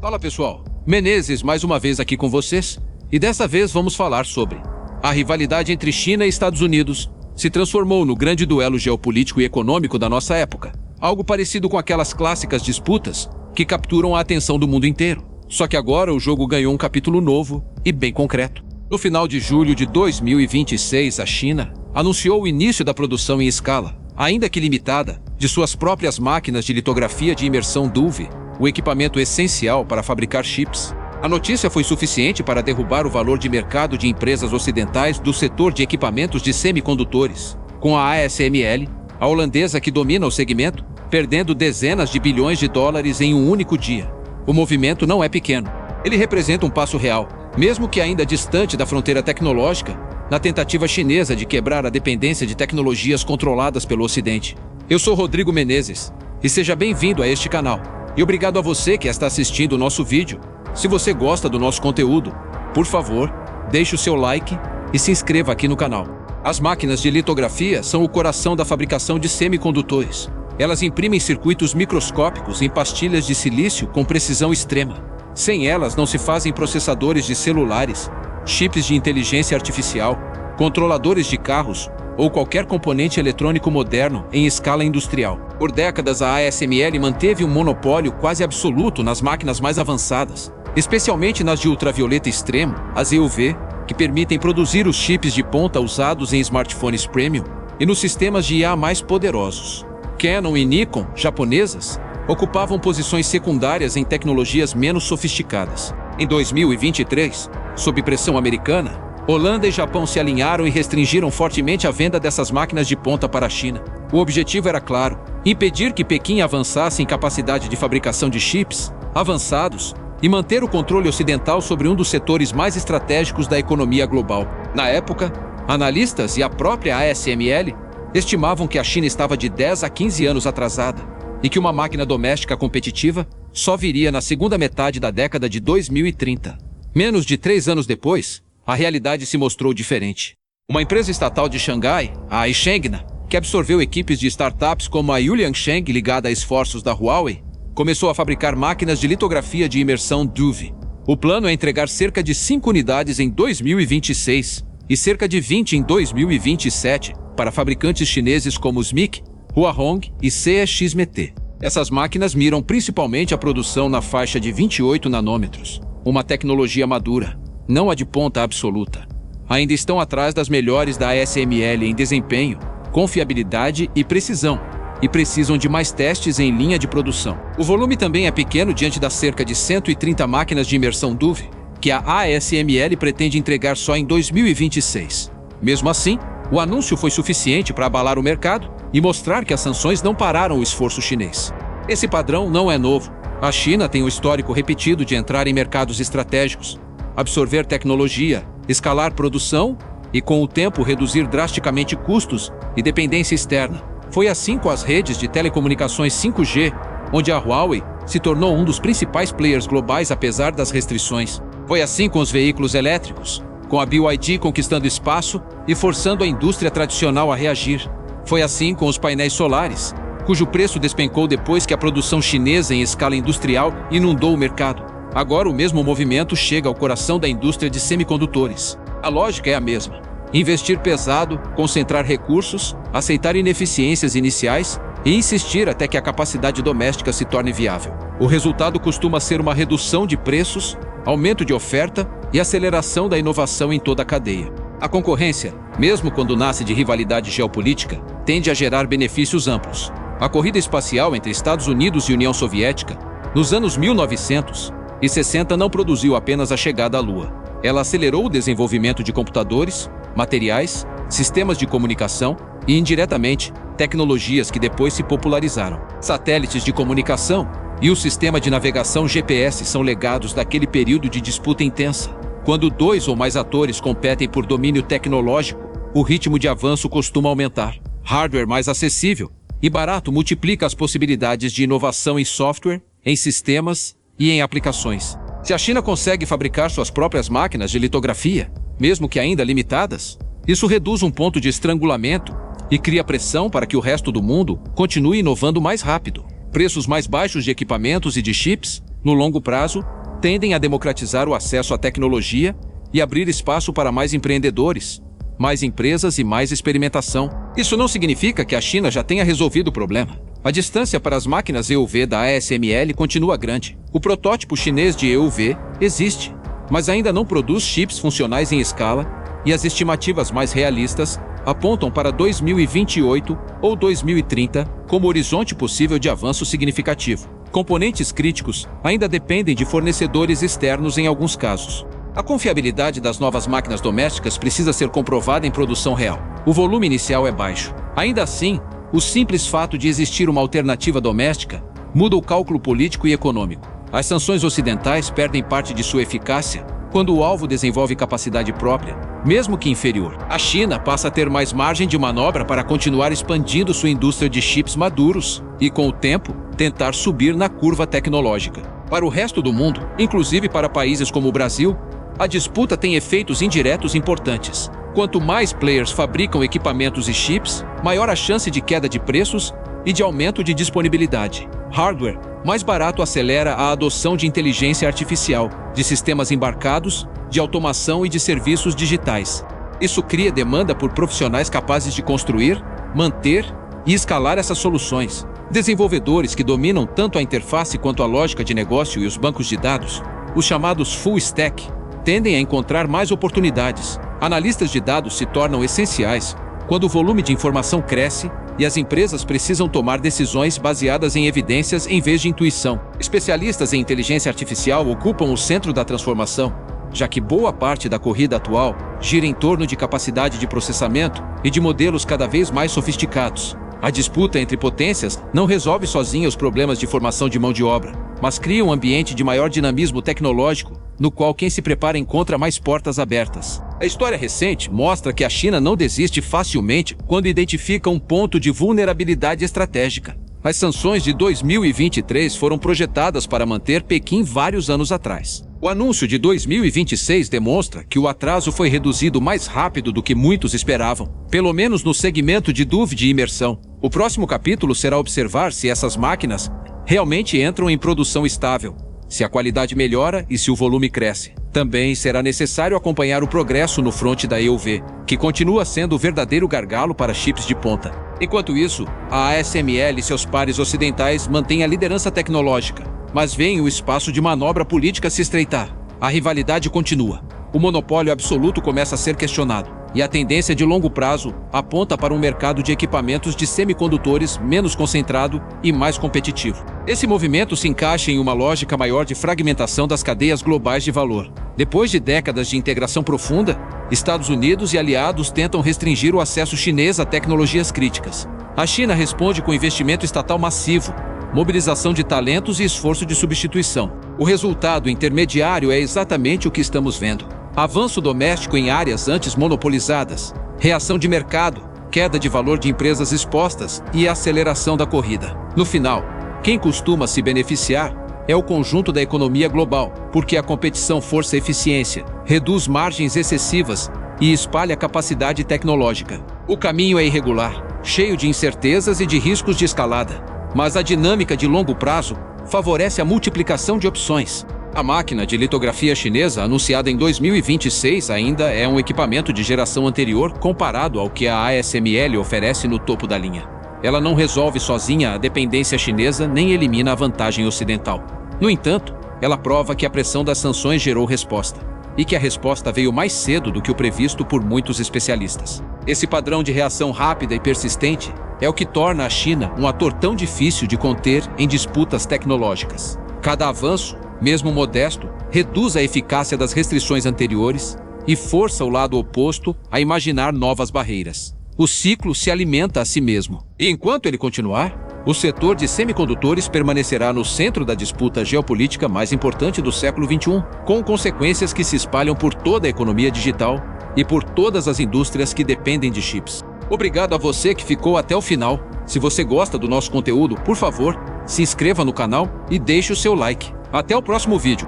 Fala pessoal, Menezes mais uma vez aqui com vocês, e dessa vez vamos falar sobre a rivalidade entre China e Estados Unidos se transformou no grande duelo geopolítico e econômico da nossa época, algo parecido com aquelas clássicas disputas que capturam a atenção do mundo inteiro. Só que agora o jogo ganhou um capítulo novo e bem concreto. No final de julho de 2026, a China anunciou o início da produção em escala, ainda que limitada, de suas próprias máquinas de litografia de imersão DUV, o equipamento essencial para fabricar chips. A notícia foi suficiente para derrubar o valor de mercado de empresas ocidentais do setor de equipamentos de semicondutores, com a ASML, a holandesa que domina o segmento, perdendo dezenas de bilhões de dólares em um único dia. O movimento não é pequeno. Ele representa um passo real, mesmo que ainda distante da fronteira tecnológica, na tentativa chinesa de quebrar a dependência de tecnologias controladas pelo Ocidente. Eu sou Rodrigo Menezes, e seja bem-vindo a este canal. E obrigado a você que está assistindo o nosso vídeo. Se você gosta do nosso conteúdo, por favor, deixe o seu like e se inscreva aqui no canal. As máquinas de litografia são o coração da fabricação de semicondutores. Elas imprimem circuitos microscópicos em pastilhas de silício com precisão extrema. Sem elas não se fazem processadores de celulares, chips de inteligência artificial, controladores de carros ou qualquer componente eletrônico moderno em escala industrial. Por décadas, a ASML manteve um monopólio quase absoluto nas máquinas mais avançadas, especialmente nas de ultravioleta extremo, as EUV, que permitem produzir os chips de ponta usados em smartphones premium e nos sistemas de IA mais poderosos. Canon e Nikon, japonesas, ocupavam posições secundárias em tecnologias menos sofisticadas. Em 2023, sob pressão americana, Holanda e Japão se alinharam e restringiram fortemente a venda dessas máquinas de ponta para a China. O objetivo era claro: impedir que Pequim avançasse em capacidade de fabricação de chips avançados e manter o controle ocidental sobre um dos setores mais estratégicos da economia global. Na época, analistas e a própria ASML estimavam que a China estava de 10 a 15 anos atrasada e que uma máquina doméstica competitiva só viria na segunda metade da década de 2030. Menos de 3 anos depois, a realidade se mostrou diferente. Uma empresa estatal de Xangai, a Aishengna, que absorveu equipes de startups como a Yuliangsheng, ligada a esforços da Huawei, começou a fabricar máquinas de litografia de imersão DUV. O plano é entregar cerca de 5 unidades em 2026 e cerca de 20 em 2027 para fabricantes chineses como SMIC, Huahong e CXMT. Essas máquinas miram principalmente a produção na faixa de 28 nanômetros, uma tecnologia madura, não a de ponta absoluta. Ainda estão atrás das melhores da ASML em desempenho, confiabilidade e precisão, e precisam de mais testes em linha de produção. O volume também é pequeno diante das cerca de 130 máquinas de imersão DUV que a ASML pretende entregar só em 2026. Mesmo assim, o anúncio foi suficiente para abalar o mercado e mostrar que as sanções não pararam o esforço chinês. Esse padrão não é novo. A China tem um histórico repetido de entrar em mercados estratégicos, absorver tecnologia, escalar produção e, com o tempo, reduzir drasticamente custos e dependência externa. Foi assim com as redes de telecomunicações 5G, onde a Huawei se tornou um dos principais players globais apesar das restrições. Foi assim com os veículos elétricos, com a BYD conquistando espaço e forçando a indústria tradicional a reagir. Foi assim com os painéis solares, cujo preço despencou depois que a produção chinesa em escala industrial inundou o mercado. Agora o mesmo movimento chega ao coração da indústria de semicondutores. A lógica é a mesma: investir pesado, concentrar recursos, aceitar ineficiências iniciais e insistir até que a capacidade doméstica se torne viável. O resultado costuma ser uma redução de preços, aumento de oferta e aceleração da inovação em toda a cadeia. A concorrência, mesmo quando nasce de rivalidade geopolítica, tende a gerar benefícios amplos. A corrida espacial entre Estados Unidos e União Soviética, nos anos 1960, não produziu apenas a chegada à Lua. Ela acelerou o desenvolvimento de computadores, materiais, sistemas de comunicação e, indiretamente, tecnologias que depois se popularizaram. Satélites de comunicação e o sistema de navegação GPS são legados daquele período de disputa intensa. Quando 2 ou mais atores competem por domínio tecnológico, o ritmo de avanço costuma aumentar. Hardware mais acessível e barato multiplica as possibilidades de inovação em software, em sistemas e em aplicações. Se a China consegue fabricar suas próprias máquinas de litografia, mesmo que ainda limitadas, isso reduz um ponto de estrangulamento e cria pressão para que o resto do mundo continue inovando mais rápido. Preços mais baixos de equipamentos e de chips, no longo prazo, tendem a democratizar o acesso à tecnologia e abrir espaço para mais empreendedores, mais empresas e mais experimentação. Isso não significa que a China já tenha resolvido o problema. A distância para as máquinas EUV da ASML continua grande. O protótipo chinês de EUV existe, mas ainda não produz chips funcionais em escala, e as estimativas mais realistas apontam para 2028 ou 2030 como horizonte possível de avanço significativo. Componentes críticos ainda dependem de fornecedores externos em alguns casos. A confiabilidade das novas máquinas domésticas precisa ser comprovada em produção real. O volume inicial é baixo. Ainda assim, o simples fato de existir uma alternativa doméstica muda o cálculo político e econômico. As sanções ocidentais perdem parte de sua eficácia quando o alvo desenvolve capacidade própria, mesmo que inferior. A China passa a ter mais margem de manobra para continuar expandindo sua indústria de chips maduros e, com o tempo, tentar subir na curva tecnológica. Para o resto do mundo, inclusive para países como o Brasil, a disputa tem efeitos indiretos importantes. Quanto mais players fabricam equipamentos e chips, maior a chance de queda de preços e de aumento de disponibilidade. Hardware mais barato acelera a adoção de inteligência artificial, de sistemas embarcados, de automação e de serviços digitais. Isso cria demanda por profissionais capazes de construir, manter e escalar essas soluções. Desenvolvedores que dominam tanto a interface quanto a lógica de negócio e os bancos de dados, os chamados full stack, tendem a encontrar mais oportunidades. Analistas de dados se tornam essenciais quando o volume de informação cresce e as empresas precisam tomar decisões baseadas em evidências em vez de intuição. Especialistas em inteligência artificial ocupam o centro da transformação, já que boa parte da corrida atual gira em torno de capacidade de processamento e de modelos cada vez mais sofisticados. A disputa entre potências não resolve sozinha os problemas de formação de mão de obra, mas cria um ambiente de maior dinamismo tecnológico, no qual quem se prepara encontra mais portas abertas. A história recente mostra que a China não desiste facilmente quando identifica um ponto de vulnerabilidade estratégica. As sanções de 2023 foram projetadas para manter Pequim vários anos atrás. O anúncio de 2026 demonstra que o atraso foi reduzido mais rápido do que muitos esperavam, pelo menos no segmento de dúvida e imersão. O próximo capítulo será observar se essas máquinas realmente entram em produção estável, se a qualidade melhora e se o volume cresce. Também será necessário acompanhar o progresso no fronte da EUV, que continua sendo o verdadeiro gargalo para chips de ponta. Enquanto isso, a ASML e seus pares ocidentais mantêm a liderança tecnológica, mas veem o espaço de manobra política se estreitar. A rivalidade continua. O monopólio absoluto começa a ser questionado, e a tendência de longo prazo aponta para um mercado de equipamentos de semicondutores menos concentrado e mais competitivo. Esse movimento se encaixa em uma lógica maior de fragmentação das cadeias globais de valor. Depois de décadas de integração profunda, Estados Unidos e aliados tentam restringir o acesso chinês a tecnologias críticas. A China responde com investimento estatal massivo, mobilização de talentos e esforço de substituição. O resultado intermediário é exatamente o que estamos vendo: avanço doméstico em áreas antes monopolizadas, reação de mercado, queda de valor de empresas expostas e aceleração da corrida. No final, quem costuma se beneficiar é o conjunto da economia global, porque a competição força a eficiência, reduz margens excessivas e espalha capacidade tecnológica. O caminho é irregular, cheio de incertezas e de riscos de escalada, mas a dinâmica de longo prazo favorece a multiplicação de opções. A máquina de litografia chinesa, anunciada em 2026, ainda é um equipamento de geração anterior comparado ao que a ASML oferece no topo da linha. Ela não resolve sozinha a dependência chinesa nem elimina a vantagem ocidental. No entanto, ela prova que a pressão das sanções gerou resposta, e que a resposta veio mais cedo do que o previsto por muitos especialistas. Esse padrão de reação rápida e persistente é o que torna a China um ator tão difícil de conter em disputas tecnológicas. Cada avanço, mesmo modesto, reduz a eficácia das restrições anteriores e força o lado oposto a imaginar novas barreiras. O ciclo se alimenta a si mesmo. E enquanto ele continuar, o setor de semicondutores permanecerá no centro da disputa geopolítica mais importante do século XXI, com consequências que se espalham por toda a economia digital e por todas as indústrias que dependem de chips. Obrigado a você que ficou até o final. Se você gosta do nosso conteúdo, por favor, se inscreva no canal e deixe o seu like. Até o próximo vídeo.